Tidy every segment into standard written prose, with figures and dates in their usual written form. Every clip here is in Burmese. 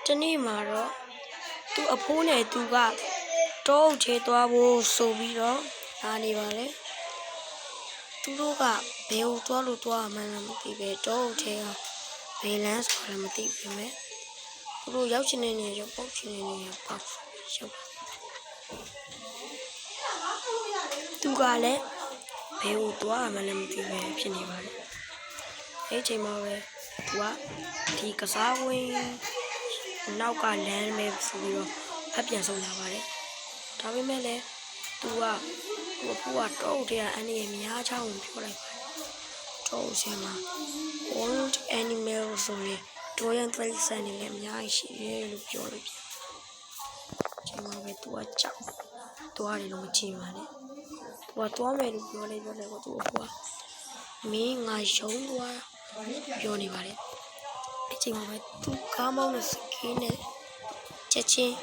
တနေ့မှာတော့သူအဖိုးနဲ့သူကတောအုပ်ထဲသွားဖို့ဆိုပြီးတော့လာနေပါလေသူတို့ကဘယ်ကိုသွားလို့သွားမှန်းမသိပဲတောအုပ်ထဲကဘယ်လမ်းဆိုတာလည်းမသိပေမဲ့သူတို့ရောက်ချင်တဲ့နေရာရောက်ပေါက်ချင်တဲ့နေရာပေါက်ရောက်သူကလည်းဘယ်ကိုသွားမှလည်းမသိပဲဖြစ်နေပါလေအဲ့ချိန်မှာပဲသူကဒီကစားဝင်းနောက်ကလမ်းပဲဆိုပြီးတော့ဖက်ပြန်ဆုံးလာပါတယ်ဒါပေမဲ့လည်းသူကတော့တောအုပ်ထဲကအန်ဒီရဲ့များချောင်းကိုပြောလိုက်ပါတယ်တောအုပ်ထဲမှာ wild animal ဆိုရင်တို့ရန်တိရစ္ဆာန်တွေလည်းအများကြီးရှိတယ်လို့ပြောလို့ပြန်ဒီမှာပဲသူကကြောက်သွားတယ်လို့မချင်ပါနဲ့သူကသွားမယ်လို့ပြောလိုက်တော့သူကမင်းငါရှုံးသွားပြောနေပါတယ်အချိန်မှာပဲသူကားမောင်းတဲ့စကင်းနဲ့ချက်ချင်း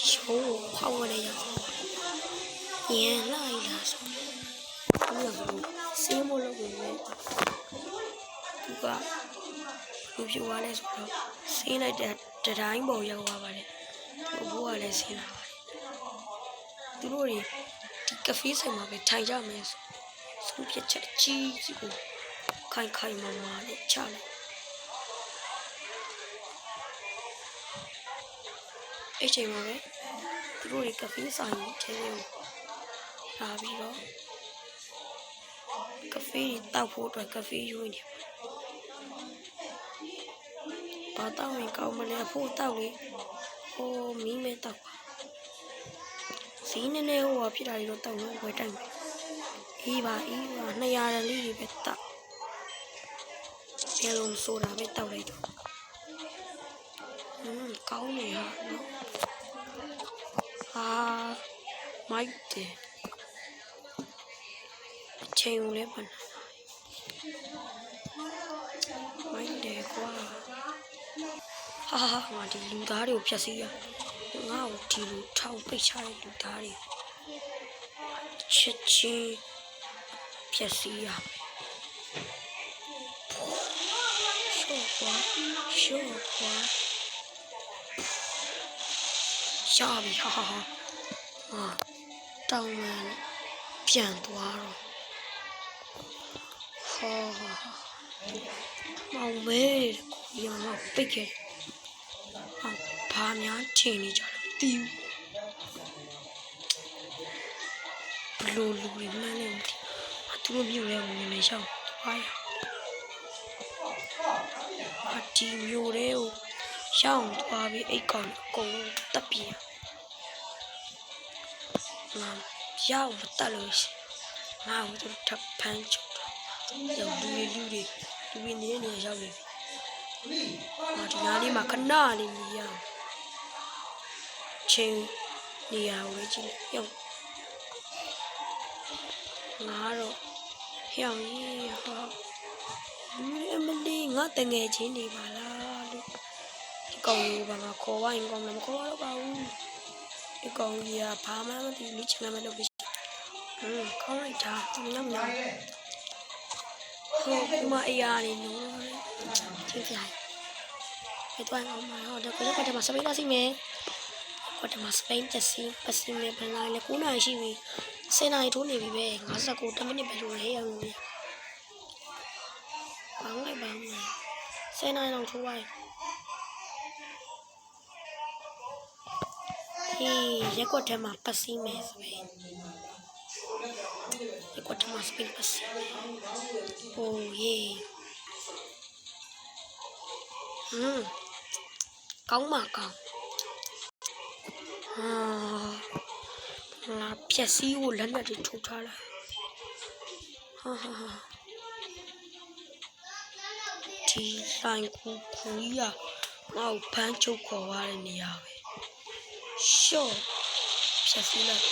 ရှုံးကိုဖောက်ဝင်ရအောင်ရန်လိုက်လာဆိုသူကစေးမလို့ဝင်နေသူကလူပြွားလဲဆိုတော့စေးလိုက်တဲ့တတိုင်းပေါ်ရောက်သွားပါတယ်သူ့ဘိုးကလည်းဆင်းလာပါတယ်သူတို့တွေဒီကဖေးဆိုင်မှာပဲထိုင်ကြမယ်ဆိုပြချက်အကြီးကြီးကိုခိုင်မာနဲ့ချလိုက်အဲ့ချိန်မှာပဲသူတို့တွေကဖေးဆိုင်ထဲကိုလာပြီးတော့ကဖေးတောက်ဖို့အတွက်ကဖေးယူနေတယ်ဘာတောက်ရင်ကောင်းမလဲဖို့တောက်လေဟိုမီးမဲတောက်ပါဈေးနည်းနည်းဟိုဖြစ်တာတွေတော့တောက်လို့ဝယ်တိုက်မယ်အေးပါ200လေးပဲတောက်ဘယ်လိုဆိုတာပဲတောက်လိုက်တော့ကောင်းနေဟာနော်မိုက်တယ်အချိန်ကိုလည်းပန်မိုက်တယ်ကွာငါဒီလူသားတွေကိုဖျက်ဆီးရငါ့ကိုဒီလူထောင်ပိတ်ချတဲ့လူသားတွေချက်ချင်းဖျက်ဆီးရရှော့ကွာရှာပြီတောင်းမှန်ပြန်သွားတော့မောင်မဲရောင်တော့ပိတ်ခဲ့ဘာများထင်နေကြလဲမသိဘူးဘလို့လူတွေမှန်းနေမသိသူတို့မြို့လဲဝင်နေရှောက်သွားရဒီမြို့တွေကိုရှောင်းသွားပြီးအိတ်ကောင်အကုန်လုံးတက်ပြေငါရောက်တက်လို့ရှိငါ့ကိုထပ်ဖမ်းချတော့လူတွေနေရောက်နေပြီငါဒီနားလေးမှာခဏလေးနေရချင်းနေရဝေးကြည့်ရောက်ငါတော့ဟျောင်းကြီးအမလီငါတငယ်ချင်းနေပါလားလို့ဒီကောင်ကြီးဘာမှခေါ်ဝိုင်းကောင်လည်းမခေါ်တော့ပါဘူးဒီကောင်ကြီးကဘာမှမသိလိချင်လည်းမလုပ်ဘူးခေါင်းလိုက်တာသူညောင်းဟိုမအေးရနေလို့ချင်းပြိုင်ဘယ်တော့မှမဟုတ်တော့ကိုယ်ကတည်းကစပိန်လာစီမယ်ကိုယ်တည်းကစပိန်တက်စီပစီမယ်ဘယ်လာလဲ9နာရီရှိပြီ10နာရီထိုးနေပြီပဲ59 10မိနစ်ပဲလိုရဲအောင်လို့ဘာလိုက်ပါမလဲ10နာရီလောက်ထိုးပါရက်ကွက်ထဲမှာပစီမယ်စပိန်ရက်ကွက်ထဲမှာစပိန်ပစီโอ้เย่ကောင်းမှာကောင်းငါဖြက်စီးကိုလက်နဲ့တွေထုတ်ထားလိုက်ဒီဆိုင်ကူကြီးကငါ့ကိုဖမ်းချုပ်ခေါ်သွားတဲ့နေရာပဲရှော့ဖြက်စီးလိုက်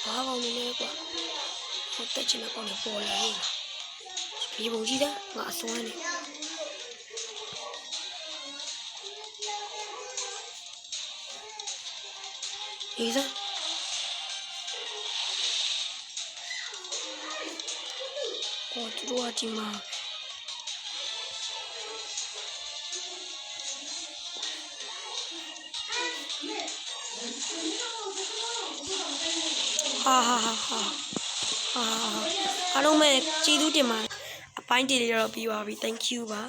ဘာကောင်းနေလဲကွာဟိုတက်ချင်တဲ့ကောင်တွေပေါ်လာနေဒီပုံကြီးကငါအစွမ်းနေအေးစား ဝ ဟောသူတို့ကဒီမှာဟာအားလုံးပဲကျေးဇူးတင်ပါတယ်အပိုင်းတည်းလေးတော့ပြီးပါပြီ thank you ပါ